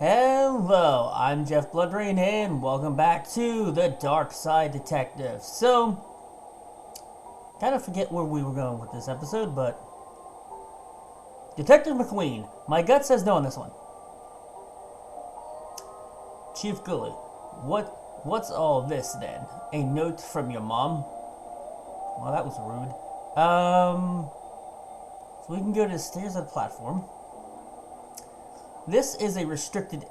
Hello, I'm JeffBloodRain and welcome back to the Darkside Detective. So, kind of forget where we were going with this episode, but Detective McQueen. My gut says no on this one. Chief Gully, what's all this then? A note from your mom? Well, that was rude. So we can go to the stairs of the platform. This is a restricted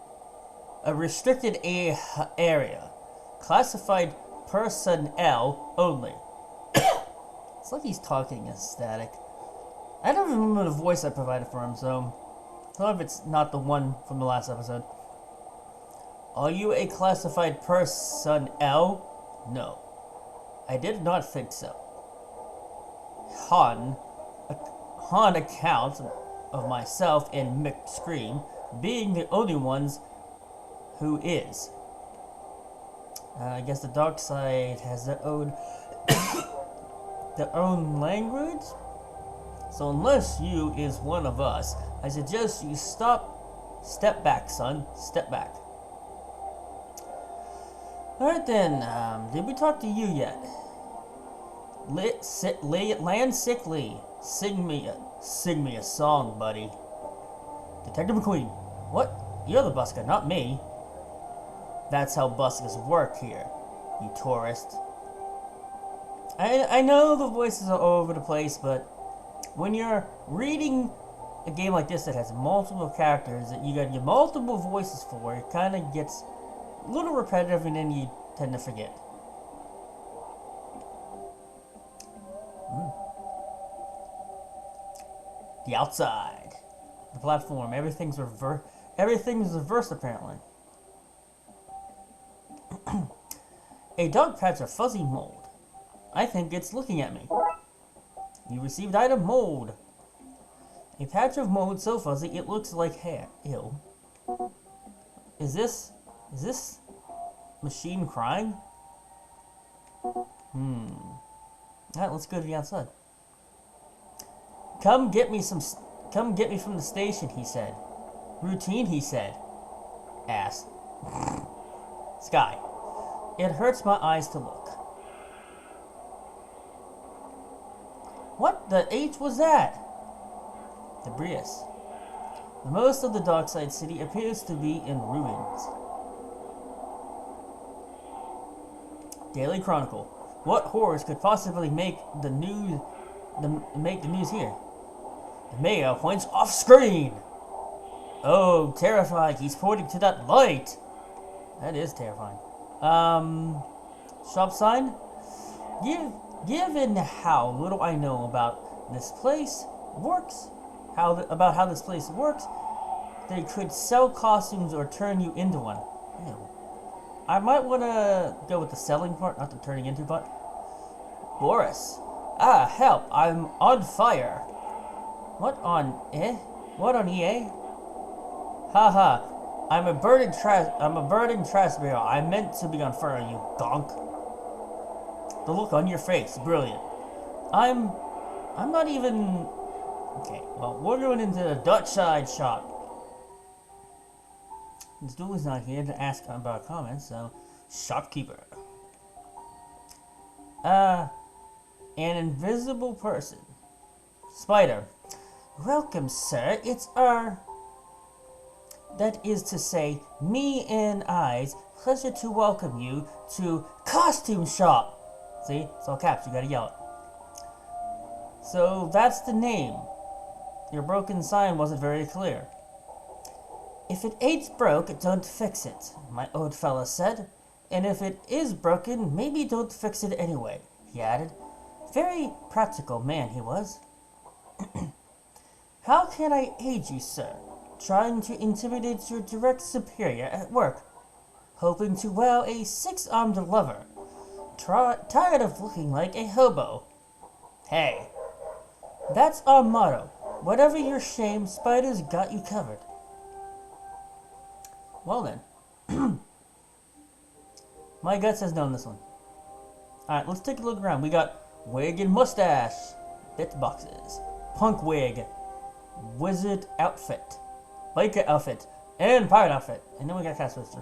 area, classified personnel only. It's like he's talking in static. I don't remember the voice I provided for him, so I hope it's not the one from the last episode. Are you a classified personnel? No, I did not think so. Han account of myself and McScream being the only ones who is. I guess the Darkside has their own their own language. So unless you is one of us, I suggest you step back, son, step back. Alright then, did we talk to you yet? Land sickly. Sing me a song, buddy. Detective McQueen. What? You're the busker, not me. That's how buskers work here, you tourist. I know the voices are all over the place, but when you're reading a game like this that has multiple characters that you got your multiple voices for, it kind of gets a little repetitive and then you tend to forget. The outside. The platform. Everything's reversed apparently. A dark patch of fuzzy mold. I think it's looking at me. You received item mold. A patch of mold so fuzzy it looks like hair. Ew. Is this machine crying? Alright, let's go to the outside. Come get me from the station, he said. Routine, he said. Ass. Sky. It hurts my eyes to look. What the H was that? Debris. The most of the Darkside City appears to be in ruins. Daily Chronicle. What horrors could possibly make the news here? The mayor points off screen. Oh, terrifying. He's pointing to that light. That is terrifying. Shop sign? Given how little I know about this place works, about how this place works, they could sell costumes or turn you into one. Ew. I might want to go with the selling part, not the turning into part. Boris. Ah, help. I'm on fire. What on EA? Haha. I'm a burning trash barrel. I meant to be on fire, you gonk. The look on your face, brilliant. I'm not even... Okay, well, we're going into the Darkside shop. This dude is not here to ask about comments, so... Shopkeeper. An invisible person. Spider. Welcome, sir. It's that is to say, me and I's pleasure to welcome you to Costume Shop. See? It's all caps. You gotta yell it. So, that's the name. Your broken sign wasn't very clear. If it ain't broke, don't fix it, my old fella said. And if it is broken, maybe don't fix it anyway, he added. Very practical man he was. How can I aid you, sir? Trying to intimidate your direct superior at work. Hoping to wow a six-armed lover. Tired of looking like a hobo. Hey. That's our motto. Whatever your shame, Spider's got you covered. Well then. My gut says no on this one. Alright, let's take a look around. We got wig and mustache. Bit boxes. Punk wig. Wizard outfit. Biker outfit. And pirate outfit. And then we got Cast Twister.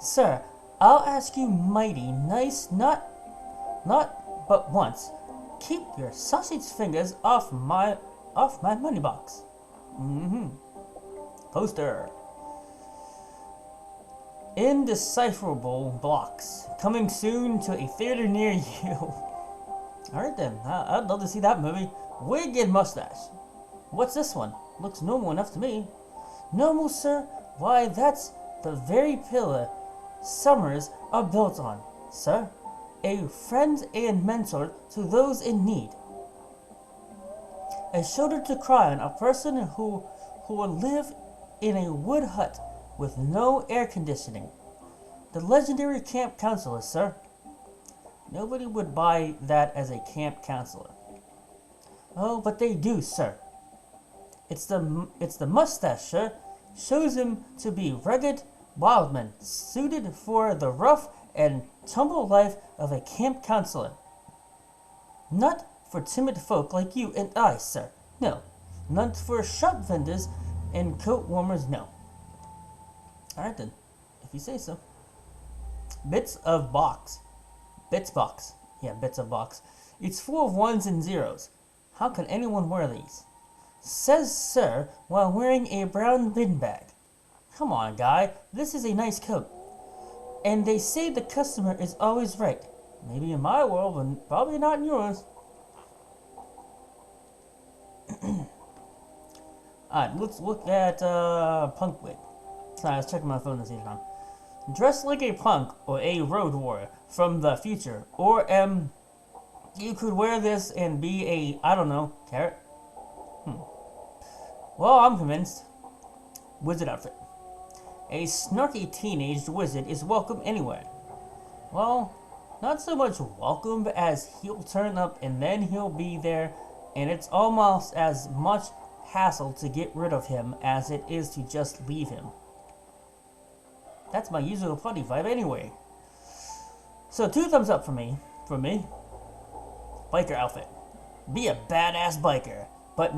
Sir, I'll ask you mighty nice, not but once. Keep your sausage fingers off my money box. Poster. Indecipherable blocks. Coming soon to a theater near you. Alright then, I'd love to see that movie. Wig and mustache. What's this one? Looks normal enough to me. Normal, sir? Why, that's the very pillar summers are built on, sir. A friend and mentor to those in need. A shoulder to cry on, a person who will live in a wood hut with no air conditioning. The legendary camp counselor, sir. Nobody would buy that as a camp counselor. Oh, but they do, sir. It's the mustache, sir. Shows him to be rugged wildman, suited for the rough and tumble life of a camp counselor. Not for timid folk like you and I, sir. No. Not for shop vendors and coat warmers, no. Alright then, if you say so. Bits of box. Bits box. Yeah, bits of box. It's full of ones and zeros. How can anyone wear these? Says sir while wearing a brown bin bag. Come on, guy. This is a nice coat. And they say the customer is always right. Maybe in my world, but probably not in yours. Alright, let's look at punk wig. Sorry, I was checking my phone this evening. Dress like a punk or a road warrior from the future. Or you could wear this and be a, I don't know, carrot. Well, I'm convinced. Wizard outfit. A snarky teenaged wizard is welcome anywhere. Well, not so much welcome as he'll turn up and then he'll be there, and it's almost as much hassle to get rid of him as it is to just leave him. That's my usual party vibe anyway. So 2 thumbs up for me. Biker outfit. Be a badass biker, but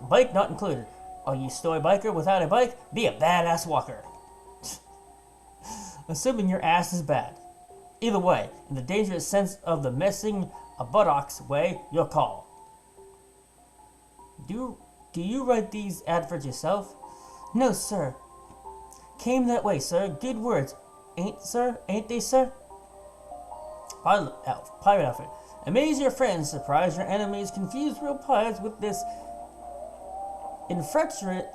bike not included. Are you still a biker without a bike? Be a badass walker. Assuming your ass is bad. Either way, in the dangerous sense of the missing a buttocks way, your call. Do you write these adverts yourself? No, sir. Came that way, sir. Good words. Ain't they, sir? Pirate outfit. Amaze your friends, surprise your enemies, confuse real pirates with this inefficient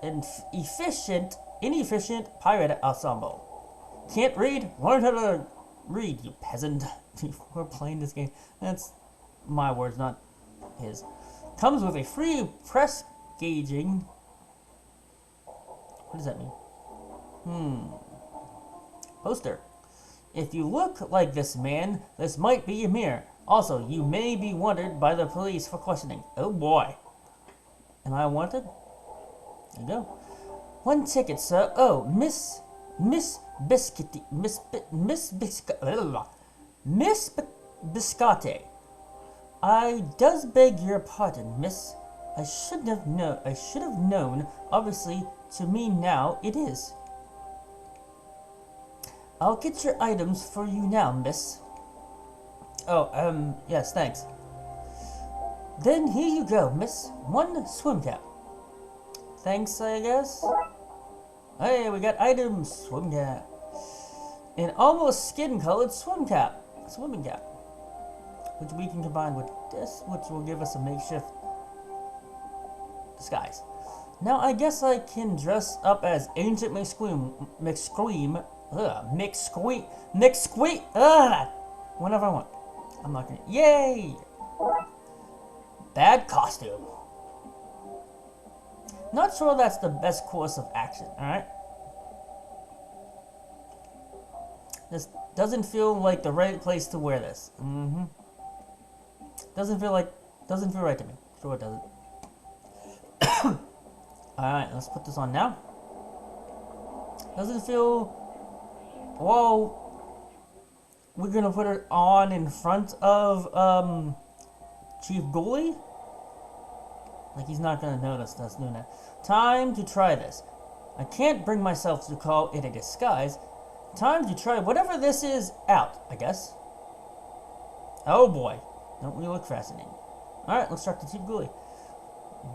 pirate ensemble. Can't read? Learn how to read, you peasant. We're playing this game. That's my words, not his. Comes with a free press gauging. What does that mean? Poster. If you look like this man, this might be a mirror. Also, you may be wanted by the police for questioning. Oh boy. Am I wanted? There you go. 1 ticket, sir. Oh, Miss Biscotti. I does beg your pardon, miss. I should have known. Obviously, to me now it is. I'll get your items for you now, miss. Oh, yes, thanks. Then here you go, miss. 1 swim cap. Thanks, I guess. Hey, we got items. Swim cap. An almost skin-colored swimming cap, which we can combine with this, which will give us a makeshift disguise. Now, I guess I can dress up as Ancient McScream, whenever I want. I'm not gonna. Yay! Bad costume. Not sure that's the best course of action. All right. This doesn't feel like the right place to wear this. Doesn't feel right to me. Sure it doesn't. Alright, let's put this on now. Doesn't feel... Whoa. We're gonna put it on in front of, Chief Ghoulie? Like he's not gonna notice us doing that. Time to try this. I can't bring myself to call it a disguise. Time to try whatever this is out, I guess. Oh boy, don't we look fascinating. Alright, let's start the Chief Ghoulie.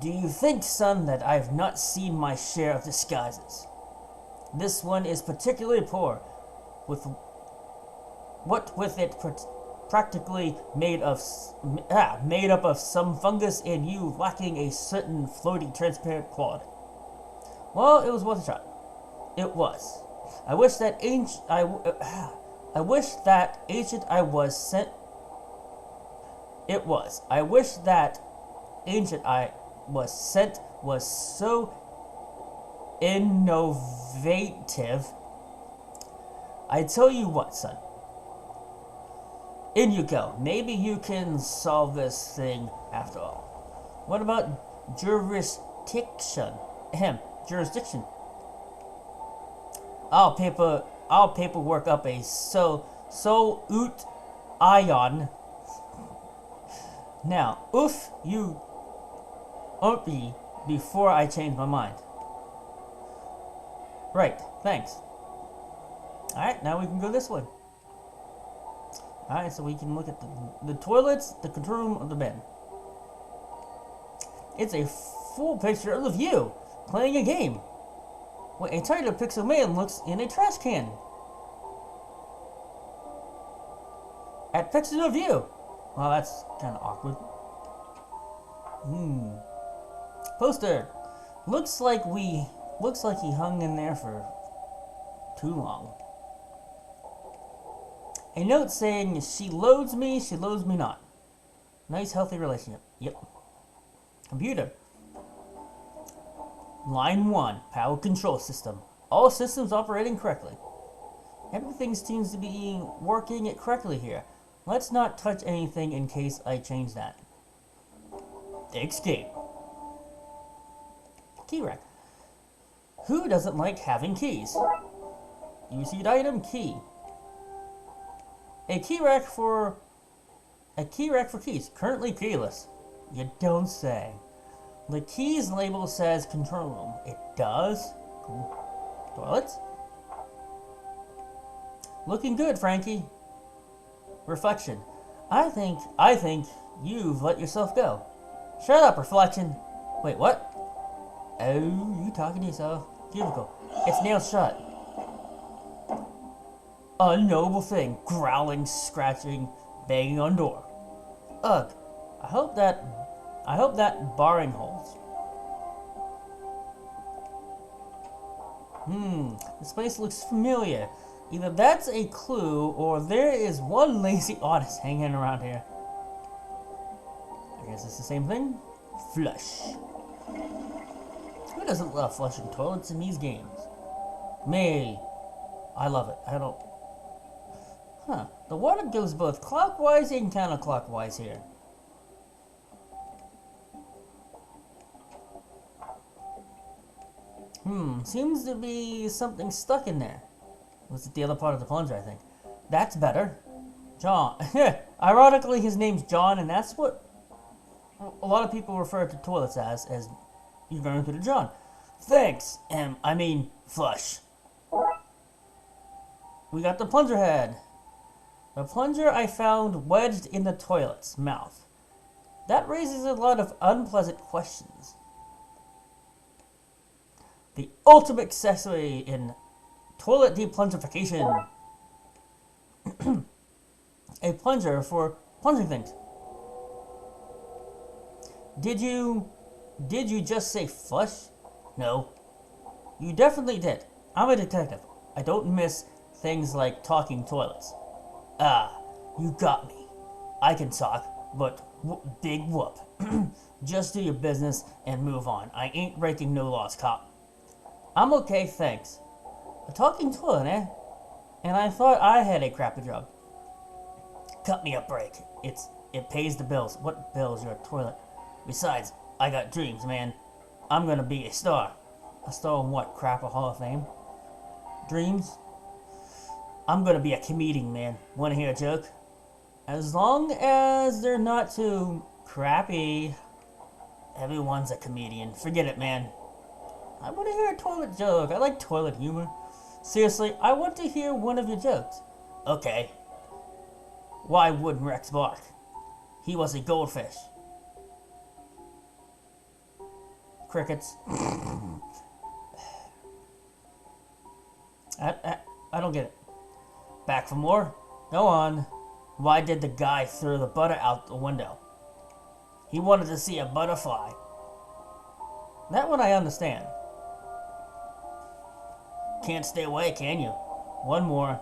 Do you think, son, that I have not seen my share of disguises? This one is particularly poor, with it practically made up of some fungus and you lacking a certain floating transparent quality. Well, it was worth a shot. It was. I wish that ancient I was sent. It was. I wish that ancient I was sent was so innovative. I tell you what, son. In you go. Maybe you can solve this thing after all. What about jurisdiction? Jurisdiction. I'll paperwork up a so oot ion. Now, oof you umpy before I change my mind. Right, thanks. Alright, now we can go this way. Alright, so we can look at the toilets, the control room of the bed. It's a full picture of you playing a game. What a tired pixel man looks in a trash can. At pictures of you. Well, that's kind of awkward. Poster. Looks like he hung in there for too long. A note saying, she loads me not. Nice, healthy relationship. Yep. Computer. Line 1, power control system. All systems operating correctly. Everything seems to be working correctly here. Let's not touch anything in case I change that. Escape. Key rack. Who doesn't like having keys? You received item key. A key rack for keys, currently keyless. You don't say. The keys label says control room. It does? Cool. Toilets? Looking good, Frankie. Reflection. I think you've let yourself go. Shut up, Reflection. Wait, what? Oh, you talking to yourself? Cubicle. It's nailed shut. Unknowable thing. Growling, scratching, banging on door. Ugh. I hope that barring holds. This place looks familiar. Either that's a clue, or there is one lazy artist hanging around here. I guess it's the same thing. Flush. Who doesn't love flushing toilets in these games? Me. I love it. I don't... Huh. The water goes both clockwise and counterclockwise here. Seems to be something stuck in there. Was it the other part of the plunger, I think. That's better. John. Ironically, his name's John, and that's what a lot of people refer to toilets as you're going through the John. Thanks, I mean, flush. We got the plunger head. The plunger I found wedged in the toilet's mouth. That raises a lot of unpleasant questions. The ultimate accessory in toilet deplungerification. A plunger for plunging things. Did you just say flush? No. You definitely did. I'm a detective. I don't miss things like talking toilets. Ah, you got me. I can talk, but big whoop. Just do your business and move on. I ain't breaking no laws, cop. I'm okay, thanks. A talking toilet, eh? And I thought I had a crappy job. Cut me a break. It pays the bills. What bills? Your toilet. Besides, I got dreams, man. I'm gonna be a star. A star in what? Crap, a Hall of Fame? Dreams? I'm gonna be a comedian, man. Wanna hear a joke? As long as they're not too crappy. Everyone's a comedian. Forget it, man. I want to hear a toilet joke. I like toilet humor. Seriously, I want to hear one of your jokes. Okay. Why wouldn't Rex bark? He was a goldfish. Crickets. I don't get it. Back for more? Go on. Why did the guy throw the butter out the window? He wanted to see a butterfly. That one I understand. Can't stay away, can you? One more.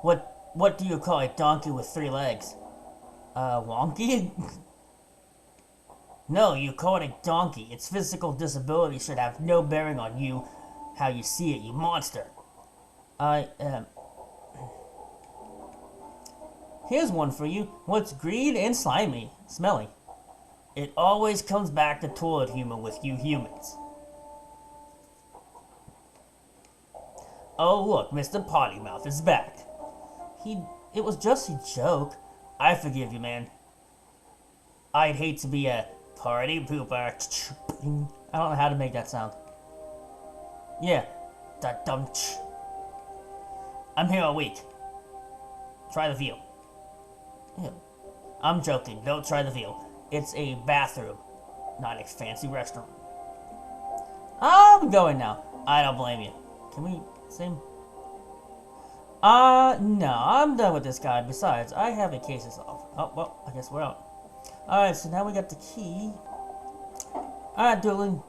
What do you call a donkey with 3 legs? Wonky? No, you call it a donkey. Its physical disability should have no bearing on you, how you see it, you monster. Here's one for you. What's green and slimy? Smelly. It always comes back to toilet humor with you humans. Oh look, Mr. Potty Mouth is back. It was just a joke. I forgive you, man. I'd hate to be a party pooper. I don't know how to make that sound. Yeah, that dumb. I'm here all week. Try the view. Ew. I'm joking. Don't try the view. It's a bathroom, not a fancy restaurant. I'm going now. I don't blame you. Can we sing? No, I'm done with this guy. Besides, I have a case to solve. Oh, well, I guess we're out. Alright, so now we got the key. Alright, Dooley.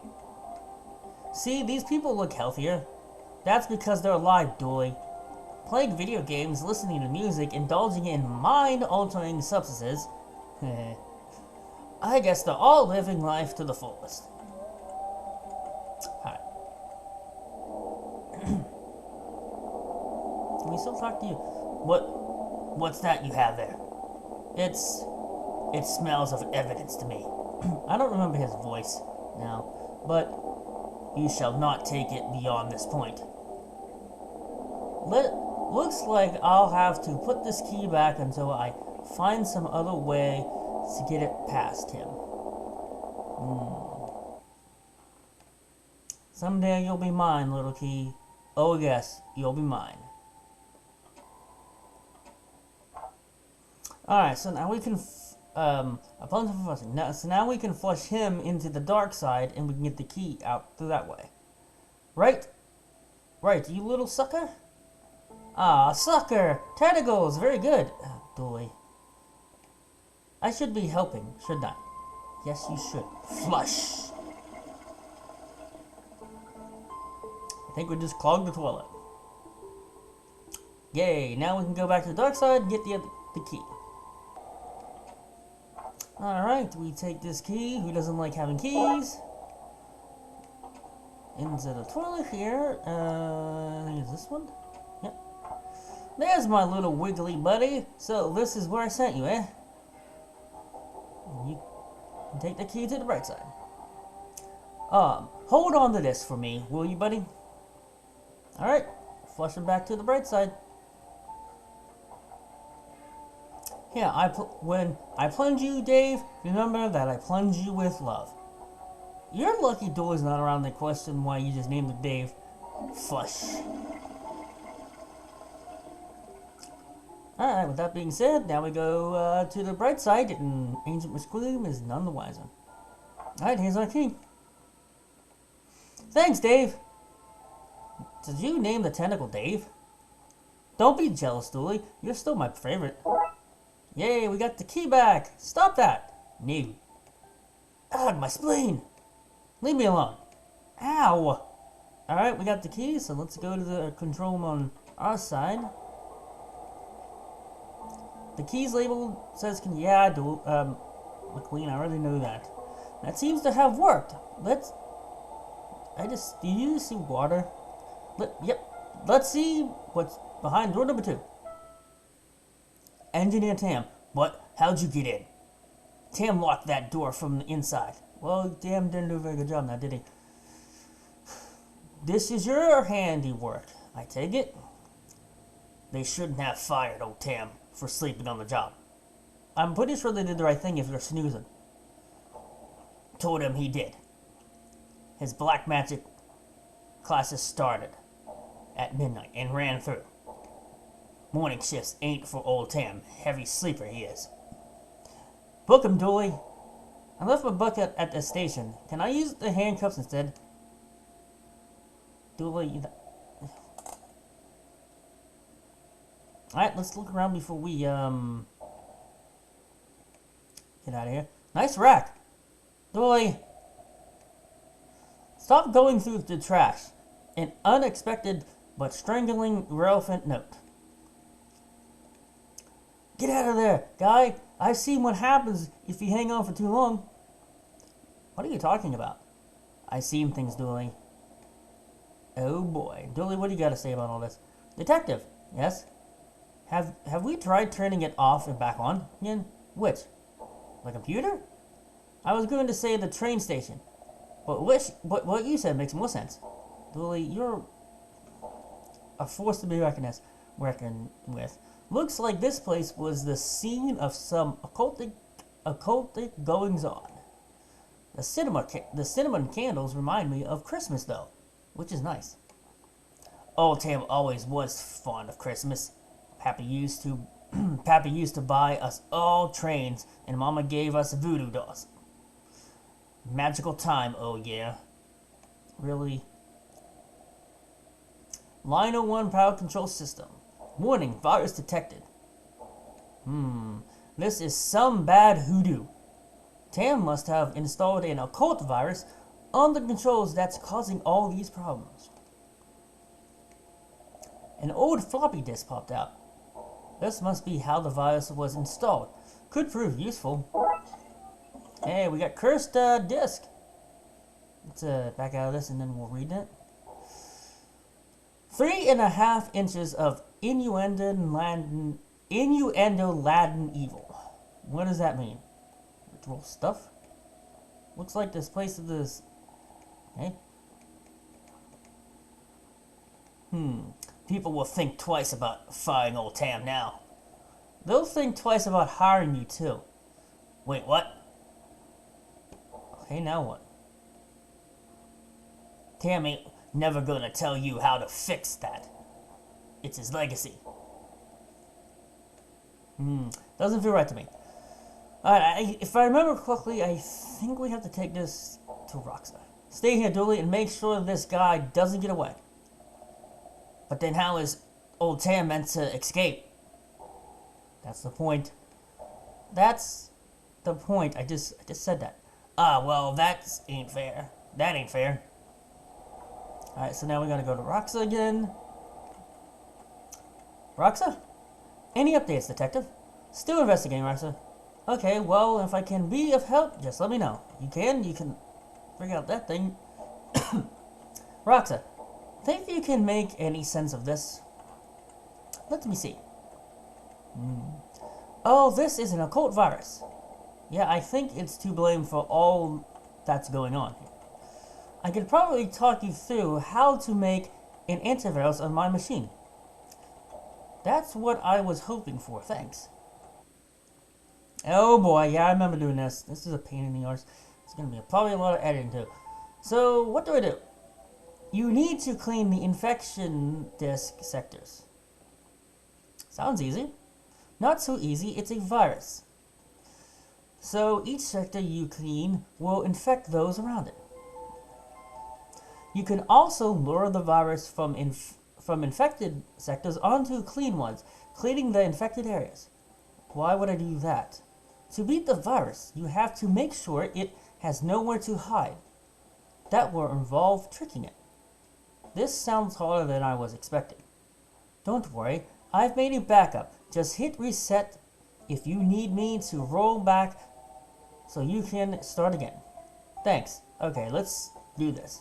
See, these people look healthier. That's because they're alive, Dooley. Playing video games, listening to music, indulging in mind-altering substances. I guess they're all living life to the fullest. Alright. Can we still talk to you? What's that you have there? It smells of evidence to me. I don't remember his voice now, but you shall not take it beyond this point. Looks like I'll have to put this key back until I find some other way to get it past him. Someday you'll be mine, little key. Oh yes, you'll be mine. Alright, so now we can so now we can flush him into the dark side and we can get the key out through that way. Right? Right, you little sucker? Ah, sucker! Tentacles! Very good. Oh, Dooley. I should be helping, shouldn't I? Yes, you should. Flush! I think we just clogged the toilet. Yay, now we can go back to the dark side and get the key. Alright, we take this key. Who doesn't like having keys? Into the toilet here. I think it's this one. Yep. There's my little wiggly buddy. So this is where I sent you, eh? You can take the key to the bright side. Hold on to this for me, will you, buddy? Alright, flush him back to the bright side. Yeah, when I plunge you, Dave, remember that I plunge you with love. You're lucky Dooley's not around to question why you just named him Dave. Flush. Alright, with that being said, now we go to the bright side, and Ancient Musqueam is none the wiser. Alright, here's our key. Thanks, Dave. Did you name the tentacle Dave? Don't be jealous, Dooley. You're still my favorite. Yay, we got the key back. Stop that. No. Ugh, my spleen. Leave me alone. Ow. Alright, we got the key, so let's go to the control room on our side. The key's label says, McQueen, I already know that. That seems to have worked. Do you see water? Yep. Let's see what's behind door number 2. Engineer Tam. What? How'd you get in? Tam locked that door from the inside. Well, Tam didn't do a very good job now, did he? This is your handiwork, I take it? They shouldn't have fired old Tam for sleeping on the job. I'm pretty sure they did the right thing if they're snoozing. Told him he did. his black magic classes started at midnight and ran through. Morning shifts ain't for old Tam. Heavy sleeper he is. Book him, Dooley. I left my bucket at the station. Can I use the handcuffs instead? Dooley. Alright, let's look around before we, get out of here. Nice rack. Dooley. Stop going through the trash. An unexpected but strangling relevant note. Get out of there, guy. I've seen what happens if you hang on for too long. What are you talking about? I've seen things, Dooley. Oh boy. Dooley, what do you got to say about all this? Detective, yes? Have we tried turning it off and back on again? Which? The computer? I was going to say the train station. But what you said makes more sense. Dooley, you're a force to be reckoned with. Looks like this place was the scene of some occultic goings on. The cinnamon candles remind me of Christmas, though, which is nice. Old Tam always was fond of Christmas. Pappy used to buy us all trains, and Mama gave us voodoo dolls. Magical time, oh yeah. Really? Line 01 power control system. Warning, virus detected. This is some bad hoodoo. Tam must have installed an occult virus on the controls that's causing all these problems. An old floppy disk popped out. This must be how the virus was installed. Could prove useful. Hey, we got cursed disk. Let's back out of this and then we'll read it. 3.5 inches of innuendo Latin evil. What does that mean? Ritual stuff? Looks like this place is this. Okay. People will think twice about firing old Tam now. They'll think twice about hiring you too. Wait, what? Okay, now what? Tam ain't never gonna tell you how to fix that. It's his legacy. Doesn't feel right to me. Alright, if I remember correctly, I think we have to take this to Roxa. Stay here, Dooley, and make sure this guy doesn't get away. But then how is old Tam meant to escape? That's the point. That's the point. I just said that. Well, that ain't fair. That ain't fair. Alright, so now we gotta go to Roxa again. Roxa? Any updates, Detective? Still investigating, Roxa. Okay, well, if I can be of help, just let me know. You can figure out that thing. Roxa, think you can make any sense of this? Let me see. Oh, this is an occult virus. Yeah, I think it's to blame for all that's going on here. I could probably talk you through how to make an antivirus on my machine. That's what I was hoping for, thanks. Oh boy, yeah, I remember doing this. This is a pain in the arse. It's going to be probably a lot of editing too. So, what do? You need to clean the infection disk sectors. Sounds easy. Not so easy, it's a virus. So, each sector you clean will infect those around it. You can also lure the virus from infected sectors onto clean ones, cleaning the infected areas. Why would I do that? To beat the virus, you have to make sure it has nowhere to hide. That will involve tricking it. This sounds harder than I was expecting. Don't worry, I've made a backup. Just hit reset if you need me to roll back so you can start again. Thanks. Okay, let's do this.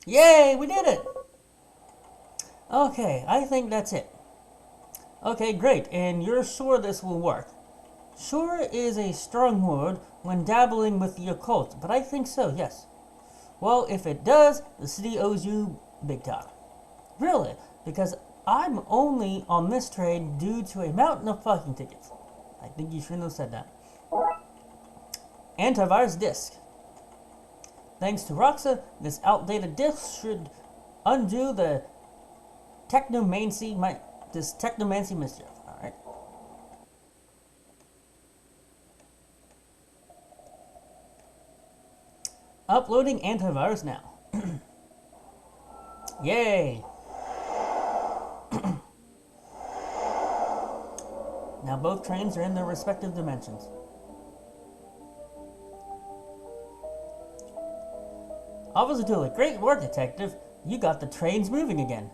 Yay, we did it! Okay, I think that's it. Okay, great, and you're sure this will work? Sure is a strong word when dabbling with the occult, but I think so, yes. Well, if it does, the city owes you big time. Really, because I'm only on this trade due to a mountain of parking tickets. I think you shouldn't have said that. Antivirus disk. Thanks to Roxa, this outdated disk should undo the technomancy mischief. Alright. Uploading antivirus now. Yay! Now both trains are in their respective dimensions. Officer Dooley, great work, detective. You got the trains moving again.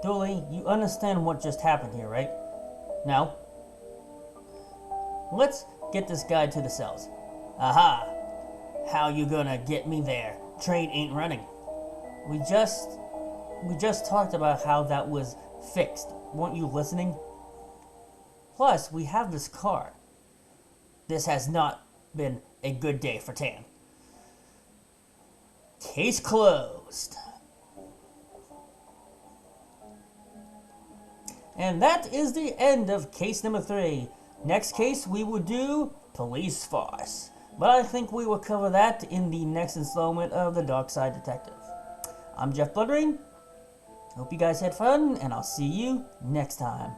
Dooley, you understand what just happened here, right? No? Let's get this guy to the cells. Aha! How you gonna get me there? Train ain't running. We just talked about how that was fixed. Weren't you listening? Plus, we have this car. This has not been a good day for Tan. Case closed. And that is the end of case number 3. Next case we will do police farce. But I think we will cover that in the next installment of the Darkside Detective. I'm JeffBloodRain. Hope you guys had fun, and I'll see you next time.